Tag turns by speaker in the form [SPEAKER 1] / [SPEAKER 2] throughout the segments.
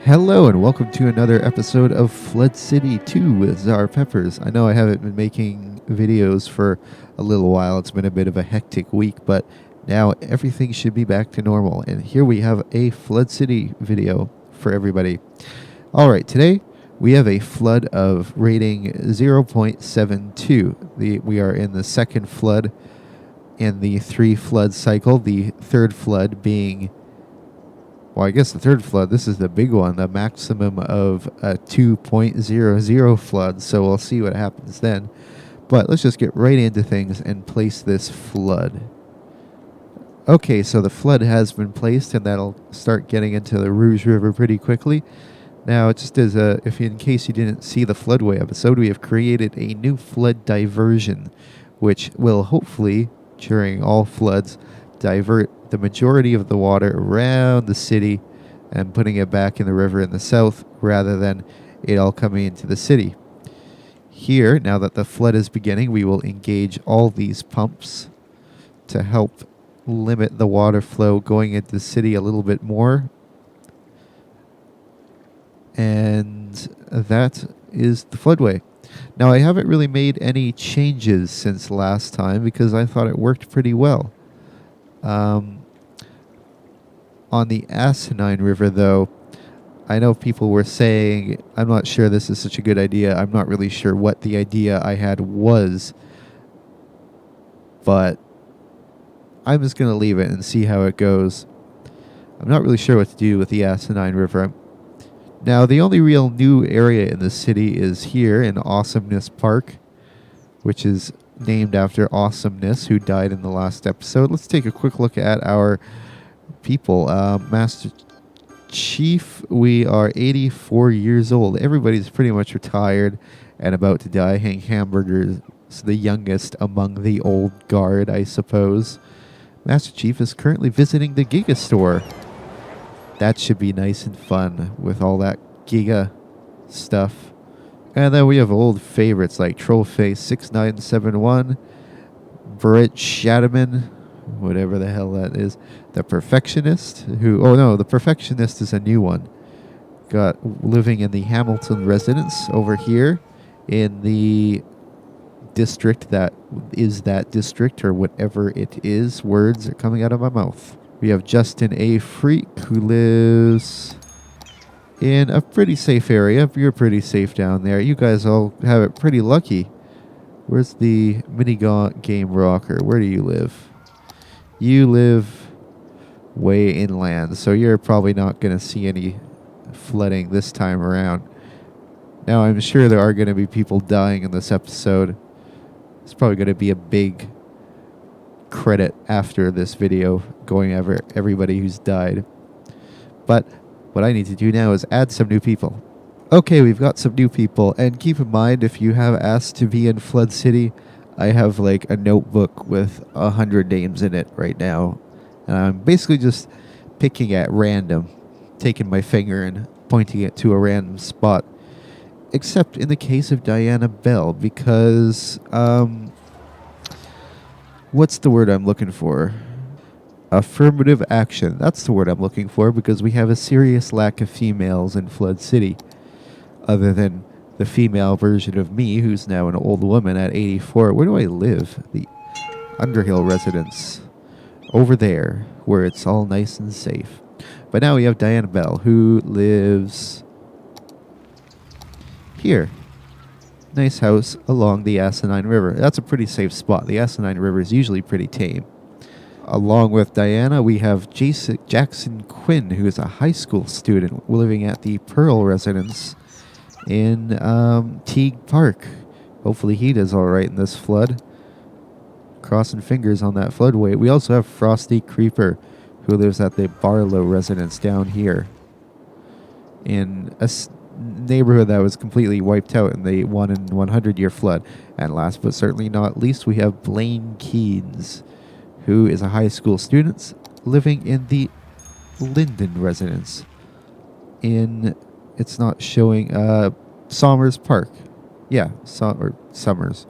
[SPEAKER 1] Hello and welcome to another episode of Flood City 2 with Czar Peppers. I know I haven't been making videos for a little while. It's been a bit of a hectic week, but now everything should be back to normal. And here we have a Flood City video for everybody. Alright, today we have a flood of rating 0.72. We are in the second flood in the 3-flood cycle, the third flood being... Well, I guess the third flood, this is the big one, a maximum of a 2.00 flood, so we'll see what happens then. But let's just get right into things and place this flood. Okay, so the flood has been placed, and that'll start getting into the Rouge River pretty quickly. Now, just as in case you didn't see the floodway episode, we have created a new flood diversion, which will hopefully, during all floods, divert the majority of the water around the city and putting it back in the river in the south rather than it all coming into the city. Here, now that the flood is beginning, we will engage all these pumps to help limit the water flow going into the city a little bit more. And that is the floodway. Now, I haven't really made any changes since last time because I thought it worked pretty well. On the Asinine River, though, I know people were saying, I'm not sure this is such a good idea. I'm not really sure what the idea I had was. But I'm just going to leave it and see how it goes. I'm not really sure what to do with the Asinine River. Now, the only real new area in the city is here in Awesomeness Park, which is named after Awesomeness, who died in the last episode. Let's take a quick look at our people. Master Chief, we are 84 years old. Everybody's pretty much retired and about to die. Hank Hamburger's the youngest among the old guard, I suppose. Master Chief is currently visiting the Giga store. That should be nice and fun with all that Giga stuff. And then we have old favorites like Trollface 6971, Britt Shadaman, whatever the hell that is, the Perfectionist, the Perfectionist is a new one. Got living in the Hamilton residence over here in the district that is that district, or whatever it is. Words are coming out of my mouth. We have Justin A. Freak, who lives in a pretty safe area. You're pretty safe down there. You guys all have it pretty lucky. Where's the game rocker? Where do you live? You live way inland, so you're probably not going to see any flooding this time around. Now, I'm sure there are going to be people dying in this episode. It's probably going to be a big credit after this video going over everybody who's died. But what I need to do now is add some new people. Okay, we've got some new people, and keep in mind, if you have asked to be in Flood City, I have like a notebook with 100 names in it right now, and I'm basically just picking at random, taking my finger and pointing it to a random spot, except in the case of Diana Bell, because what's the word I'm looking for? Affirmative action. That's the word I'm looking for, because we have a serious lack of females in Flood City. Other than the female version of me, who's now an old woman at 84. Where do I live? The Underhill residence. Over there, where it's all nice and safe. But now we have Diana Bell, who lives here. Nice house along the Asinine River. That's a pretty safe spot. The Asinine River is usually pretty tame. Along with Diana, we have Jackson Quinn, who is a high school student living at the Pearl residence in Teague Park. Hopefully he does all right in this flood. Crossing fingers on that floodway. We also have Frosty Creeper, who lives at the Barlow residence down here in a neighborhood that was completely wiped out in the 1 in 100 year flood. And last but certainly not least, we have Blaine Keynes, who is a high school student living in the Linden residence in, it's not showing, Somers Park. Yeah, Summers.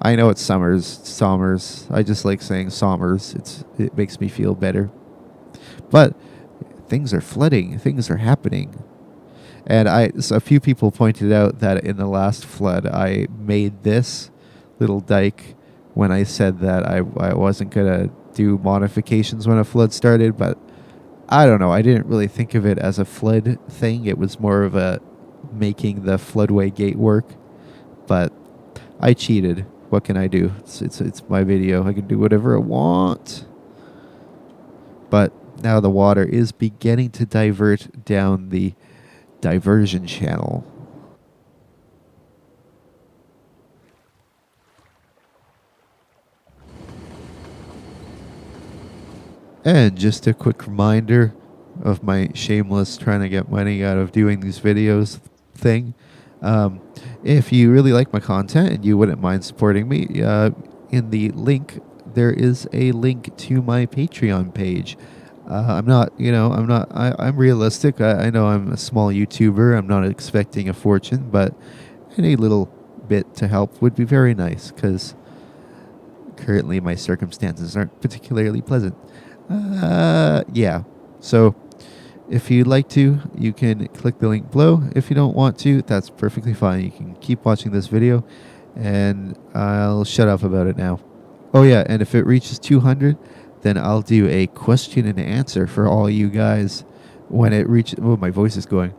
[SPEAKER 1] I know it's Somers. I just like saying Somers. It makes me feel better. But things are flooding, things are happening. And so a few people pointed out that in the last flood, I made this little dike when I said that I wasn't going to do modifications when a flood started, but I don't know. I didn't really think of it as a flood thing. It was more of a making the floodway gate work, but I cheated. What can I do? It's my video. I can do whatever I want. But now the water is beginning to divert down the diversion channel. And just a quick reminder of my shameless trying to get money out of doing these videos thing. If you really like my content and you wouldn't mind supporting me, in the link, there is a link to my Patreon page. I'm realistic. I know I'm a small YouTuber. I'm not expecting a fortune, but any little bit to help would be very nice because currently my circumstances aren't particularly pleasant. Yeah. So if you'd like to, you can click the link below. If you don't want to, that's perfectly fine. You can keep watching this video, and I'll shut up about it now. Oh yeah, and if it reaches 200, then I'll do a question and answer for all you guys when it reaches... Oh, my voice is going.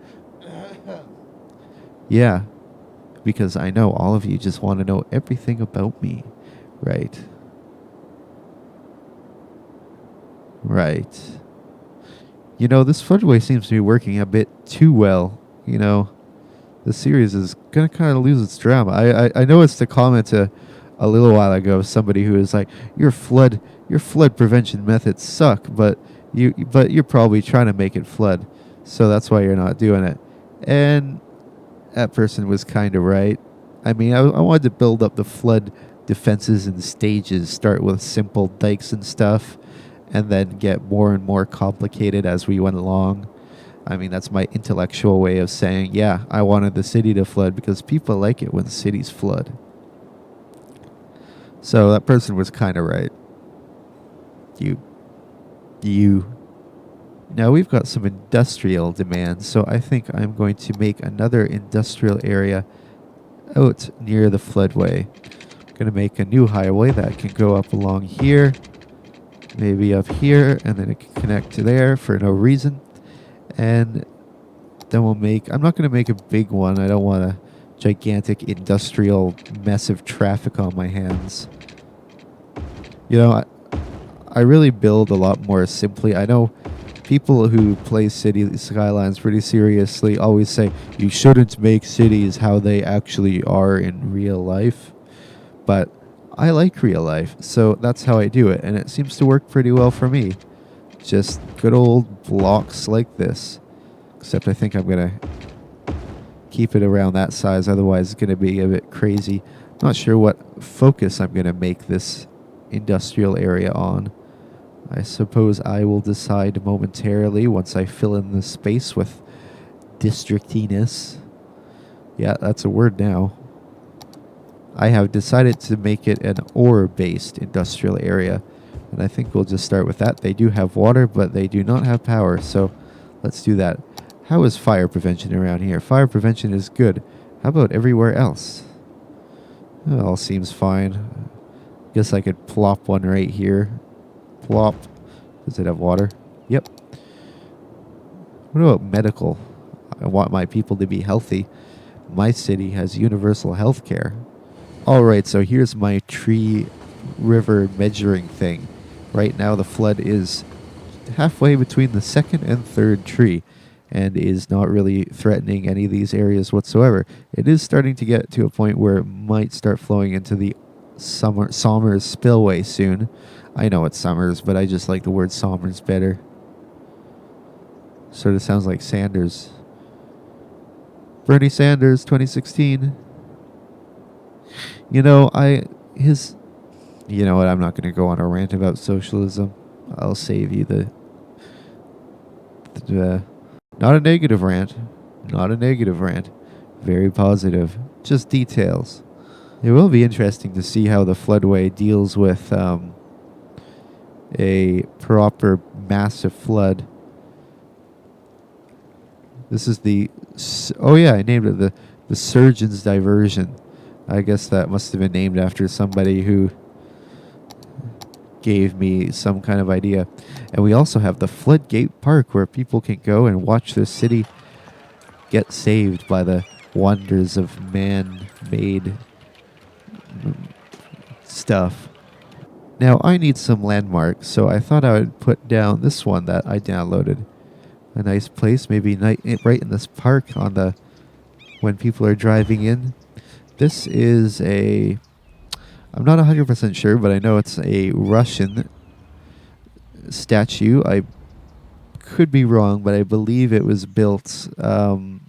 [SPEAKER 1] Yeah, because I know all of you just want to know everything about me. Right. Right. You know, this floodway seems to be working a bit too well. You know, the series is going to kind of lose its drama. I noticed a comment a little while ago of somebody who was like, your flood prevention methods suck, but you're probably trying to make it flood, so that's why you're not doing it. And that person was kind of right. I mean, I wanted to build up the flood defenses in stages, start with simple dikes and stuff, and then get more and more complicated as we went along. I mean, that's my intellectual way of saying, yeah, I wanted the city to flood because people like it when cities flood. So that person was kind of right. Now we've got some industrial demands, so I think I'm going to make another industrial area out near the floodway. I'm going to make a new highway that can go up along here, maybe up here, and then it can connect to there for no reason. And then I'm not going to make a big one. I don't want a gigantic industrial mess of traffic on my hands. You know, I really build a lot more simply. I know people who play City Skylines pretty seriously always say you shouldn't make cities how they actually are in real life. But I like real life, so that's how I do it, and it seems to work pretty well for me. Just good old blocks like this. Except I think I'm going to keep it around that size, otherwise it's going to be a bit crazy. Not sure what focus I'm going to make this industrial area on. I suppose I will decide momentarily once I fill in the space with districtiness. Yeah, that's a word now. I have decided to make it an ore-based industrial area, and I think we'll just start with that. They do have water, but they do not have power, so let's do that. How is fire prevention around here? Fire prevention is good. How about everywhere else? It all seems fine. Guess I could plop one right here. Plop. Does it have water? Yep. What about medical? I want my people to be healthy. My city has universal health care. Alright, so here's my tree river measuring thing. Right now the flood is halfway between the second and third tree and is not really threatening any of these areas whatsoever. It is starting to get to a point where it might start flowing into the Somers spillway soon. I know it's Summers, but I just like the word Somers better. Sort of sounds like Sanders. Bernie Sanders, 2016. You know what? I'm not going to go on a rant about socialism. I'll save you the not a negative rant. Not a negative rant. Very positive. Just details. It will be interesting to see how the floodway deals with a proper massive flood. This is oh yeah, I named it the Surgeon's Diversion. I guess that must have been named after somebody who gave me some kind of idea. And we also have the Floodgate Park where people can go and watch their city get saved by the wonders of man-made stuff. Now I need some landmarks, so I thought I would put down this one that I downloaded. A nice place, maybe right in this park on the when people are driving in. This is I'm not 100% sure, but I know it's a Russian statue. I could be wrong, but I believe it was built in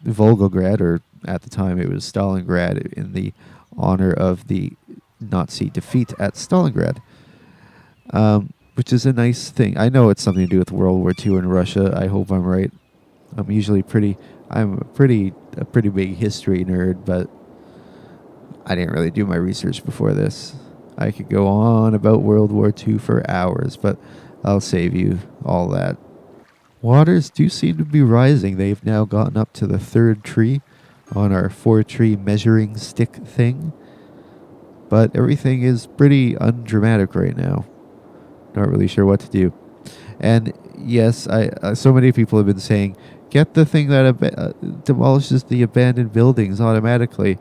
[SPEAKER 1] Volgograd, or at the time it was Stalingrad, in the honor of the Nazi defeat at Stalingrad, which is a nice thing. I know it's something to do with World War II in Russia. I hope I'm right. I'm a pretty big history nerd, but I didn't really do my research before this. I could go on about World War II for hours, but I'll save you all that. Waters do seem to be rising. They've now gotten up to the third tree on our 4-tree measuring stick thing. But everything is pretty undramatic right now. Not really sure what to do. And yes, so many people have been saying, get the thing that demolishes the abandoned buildings automatically.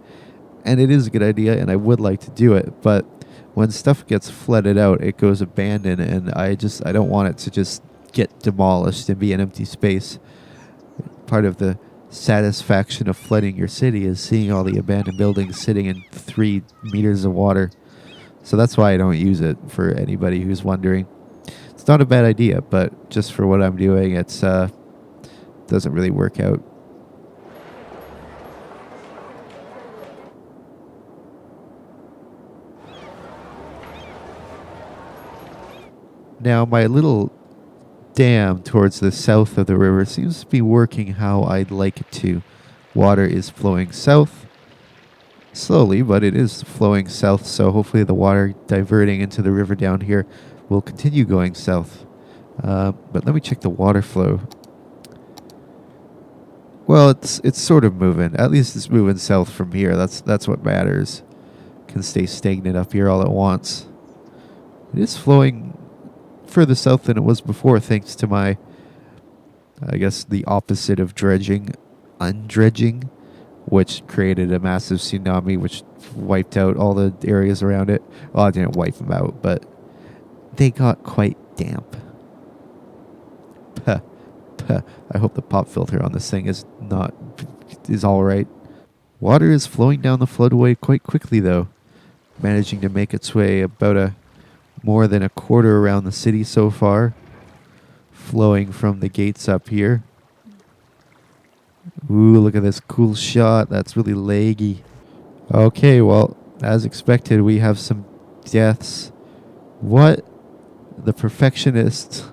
[SPEAKER 1] And it is a good idea, and I would like to do it. But when stuff gets flooded out, it goes abandoned, and I don't want it to just get demolished and be an empty space. Part of the satisfaction of flooding your city is seeing all the abandoned buildings sitting in 3 meters of water. So that's why I don't use it, for anybody who's wondering. It's not a bad idea, but just for what I'm doing, it's doesn't really work out. Now, my little dam towards the south of the river seems to be working how I'd like it to. Water is flowing south, slowly, but it is flowing south, so hopefully the water diverting into the river down here will continue going south. But let me check the water flow. Well, it's sort of moving. At least it's moving south from here. That's what matters. Can stay stagnant up here all at once. It is flowing further south than it was before, thanks to my, I guess, the opposite of dredging, undredging, which created a massive tsunami, which wiped out all the areas around it. Well, I didn't wipe them out, but they got quite damp. Puh, puh. I hope the pop filter on this thing is all right. Water is flowing down the floodway quite quickly, though, managing to make its way about more than a quarter around the city so far, flowing from the gates up here. Ooh, look at this cool shot. That's really leggy. Okay, well, as expected, we have some deaths. What? The perfectionist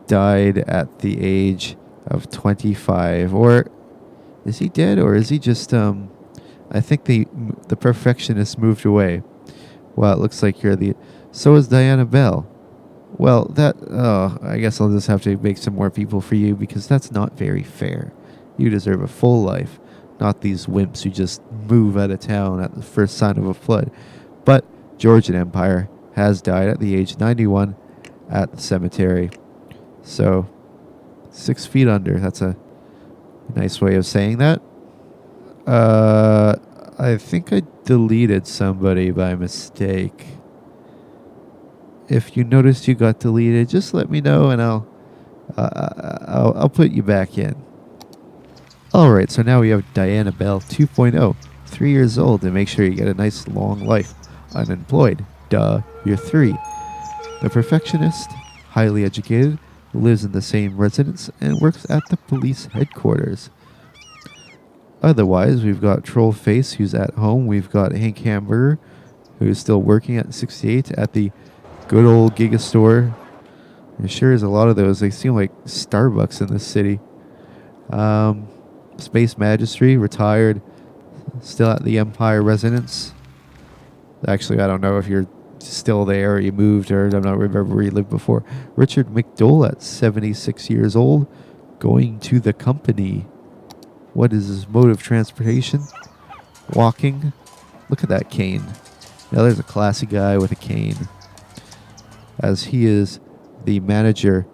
[SPEAKER 1] died at the age of 25. Or is he dead, or is he just I think the perfectionist moved away. Well, it looks like so is Diana Bell. Well, I guess I'll just have to make some more people for you, because that's not very fair. You deserve a full life, not these wimps who just move out of town at the first sign of a flood. But Georgian Empire has died at the age of 91 at the cemetery. So, 6 feet under. That's a nice way of saying that. I think I deleted somebody by mistake. If you noticed you got deleted, just let me know, and I'll put you back in. Alright, so now we have Diana Bell 2.0, 3 years old, and make sure you get a nice long life. Unemployed. Duh, you're 3. The perfectionist, highly educated, lives in the same residence, and works at the police headquarters. Otherwise, we've got Trollface, who's at home. We've got Hank Hamburger, who's still working at 68 at the good old Giga Store. There sure is a lot of those. They seem like Starbucks in this city. Space Magistry, retired, still at the Empire residence. Actually, I don't know if you're still there. He moved, or I'm not remember where he lived before. Richard McDowell at 76 years old, going to the company. What is his mode of transportation? Walking. Look at that cane. Now there's a classy guy with a cane, as he is the manager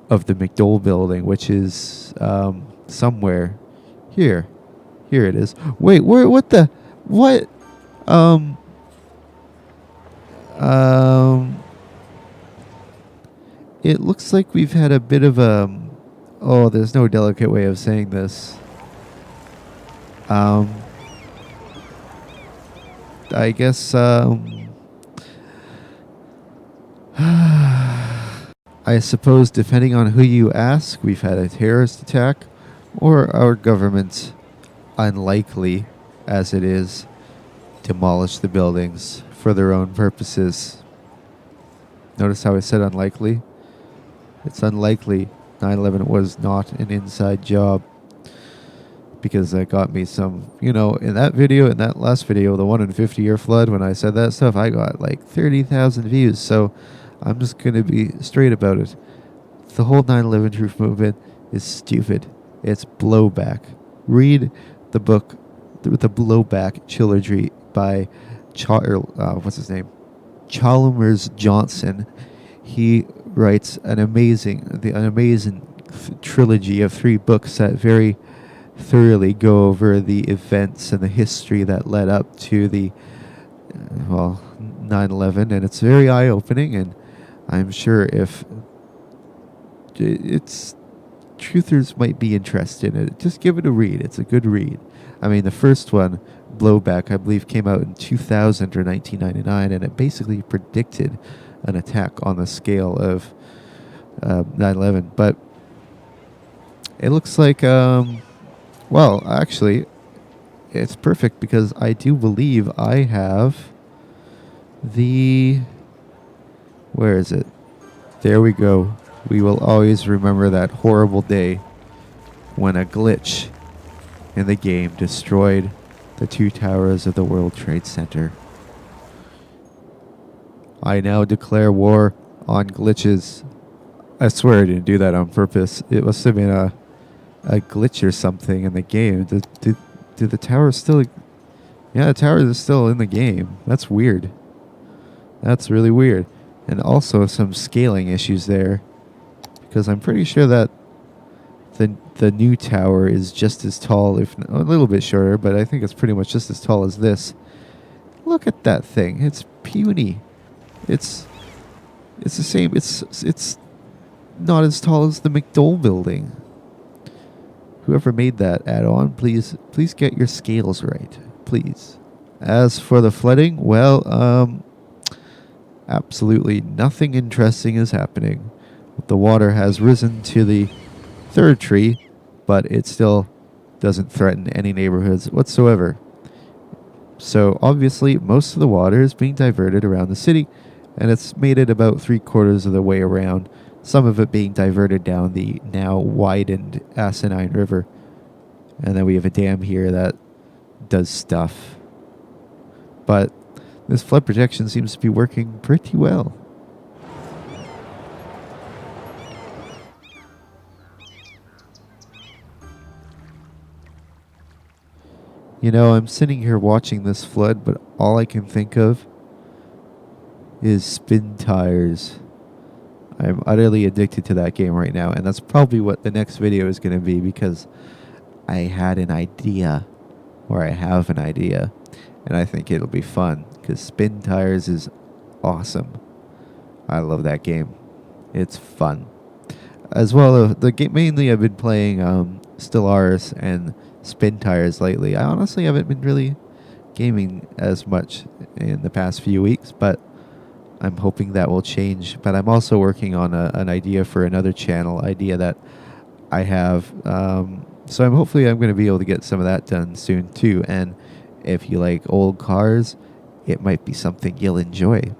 [SPEAKER 1] of the McDowell building, which is somewhere here. Here it is. Wait, where? What the? What? It looks like we've had a bit of a. Oh, there's no delicate way of saying this. I guess. I suppose, depending on who you ask, we've had a terrorist attack, or our government, unlikely as it is, demolish the buildings for their own purposes. Notice how I said unlikely? It's unlikely 9/11 was not an inside job, because that got me some, in that video, in that last video, the 1 in 50-year flood, when I said that stuff, I got like 30,000 views, so I'm just going to be straight about it. The whole 9/11 truth movement is stupid. It's blowback. Read the book, The Blowback Trilogy by what's his name? Chalmers Johnson. He writes an amazing trilogy of 3 books that very thoroughly go over the events and the history that led up to the 9/11, and it's very eye-opening, and I'm sure if it's truthers might be interested in it, just give it a read. It's a good read. I mean, the first one, Blowback, I believe came out in 2000 or 1999, and it basically predicted an attack on the scale of 9/11. But it looks like, actually, it's perfect, because I do believe I have where is it? There we go. We will always remember that horrible day when a glitch in the game destroyed the 2 towers of the World Trade Center. I now declare war on glitches. I swear I didn't do that on purpose. It must have been a glitch or something in the game. Do the towers still... Yeah, the towers are still in the game. That's weird. That's really weird. And also some scaling issues there, because I'm pretty sure that the new tower is just as tall, if a little bit shorter, but I think it's pretty much just as tall as this. Look at that thing. It's puny. It's the same. It's not as tall as the McDowell building. Whoever made that add-on, please get your scales right, please. As for the flooding, absolutely nothing interesting is happening. The water has risen to the 3rd tree, but it still doesn't threaten any neighborhoods whatsoever. So obviously most of the water is being diverted around the city, and it's made it about 3/4 of the way around, some of it being diverted down the now widened Asinine River. And then we have a dam here that does stuff. But this flood protection seems to be working pretty well. I'm sitting here watching this flood, but all I can think of is Spin Tires. I'm utterly addicted to that game right now, and that's probably what the next video is going to be, because I had an idea, or I have an idea, and I think it'll be fun, because Spin Tires is awesome. I love that game. It's fun. As well, the game, mainly I've been playing Stellaris and Spin Tires lately. I honestly haven't been really gaming as much in the past few weeks, but I'm hoping that will change. But I'm also working on an idea for another channel idea that I have. So I'm going to be able to get some of that done soon too. And if you like old cars, it might be something you'll enjoy.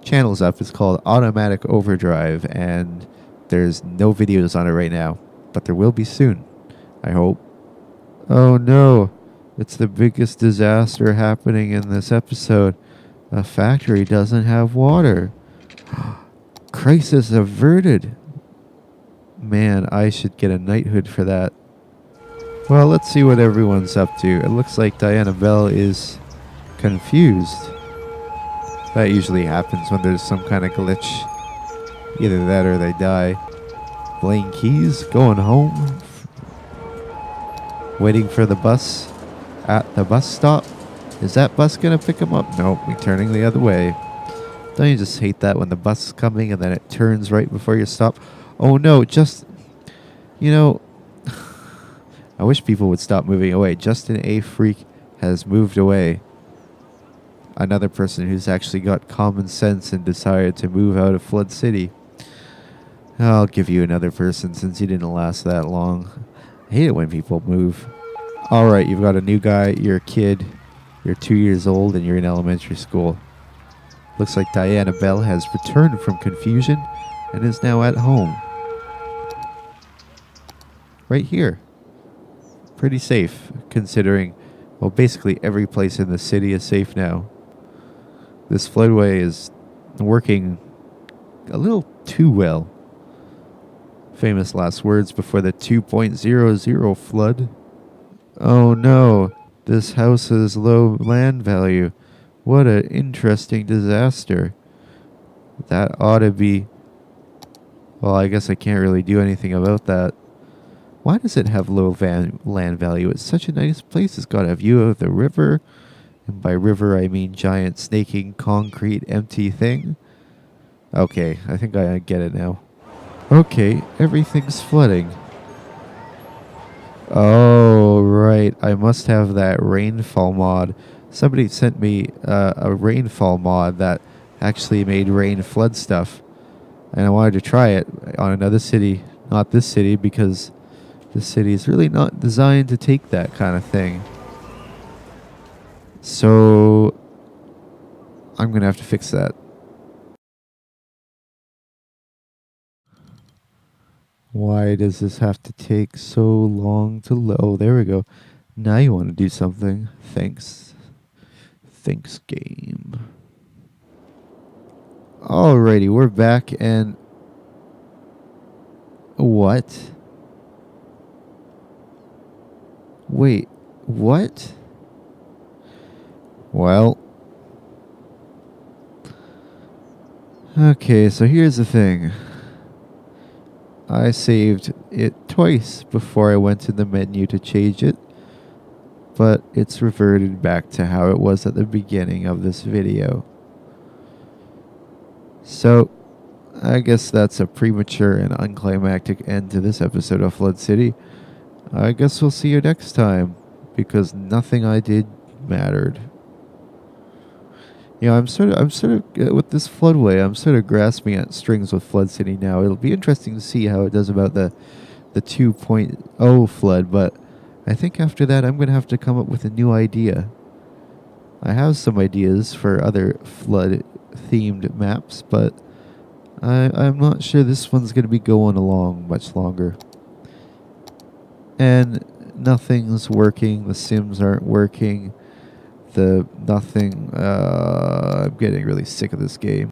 [SPEAKER 1] Channel's up. It's called Automatic Overdrive, and there's no videos on it right now, but there will be soon, I hope. Oh no, it's the biggest disaster happening in this episode. A factory doesn't have water. Crisis averted. Man, I should get a knighthood for that. Well, let's see what everyone's up to. It looks like Diana Bell is confused. That usually happens when there's some kind of glitch. Either that or they die. Blaine Keys going home. Waiting for the bus at the bus stop. Is that bus gonna pick him up? Nope, we're turning the other way. Don't you just hate that when the bus is coming and then it turns right before you stop? Oh no, just, you know, I wish people would stop moving away. Justin A. Freak has moved away. Another person who's actually got common sense and decided to move out of Flood City. I'll give you another person since you didn't last that long. I hate it when people move. Alright, you've got a new guy, you're a kid, you're 2 years old, and you're in elementary school. Looks like Diana Bell has returned from confusion and is now at home. Right here. Pretty safe, considering, well, basically every place in the city is safe now. This floodway is working a little too well. Famous last words before the 2.00 flood. Oh no, this house has low land value. What an interesting disaster. That ought to be... Well, I guess I can't really do anything about that. Why does it have low land value? It's such a nice place. It's got a view of the river. And by river, I mean giant snaking concrete empty thing. Okay, I think I get it now. Okay, everything's flooding. Oh, right. I must have that rainfall mod. Somebody sent me a rainfall mod that actually made rain flood stuff. And I wanted to try it on another city. Not this city, because this city is really not designed to take that kind of thing. So I'm going to have to fix that. Why does this have to take so long to load? Oh, there we go. Now you want to do something. Thanks. Thanks, game. Alrighty, we're back and... What? Wait, what? Well... Okay, so here's the thing. I saved it twice before I went to the menu to change it, but it's reverted back to how it was at the beginning of this video. So, I guess that's a premature and unclimactic end to this episode of Flood City. I guess we'll see you next time, because nothing I did mattered. You know, I'm sort of with this floodway, I'm sort of grasping at strings with Flood City now. It'll be interesting to see how it does about the 2.0 flood, but I think after that I'm going to have to come up with a new idea. I have some ideas for other flood-themed maps, but I'm not sure this one's going to be going along much longer. And nothing's working, the Sims aren't working. I'm getting really sick of this game.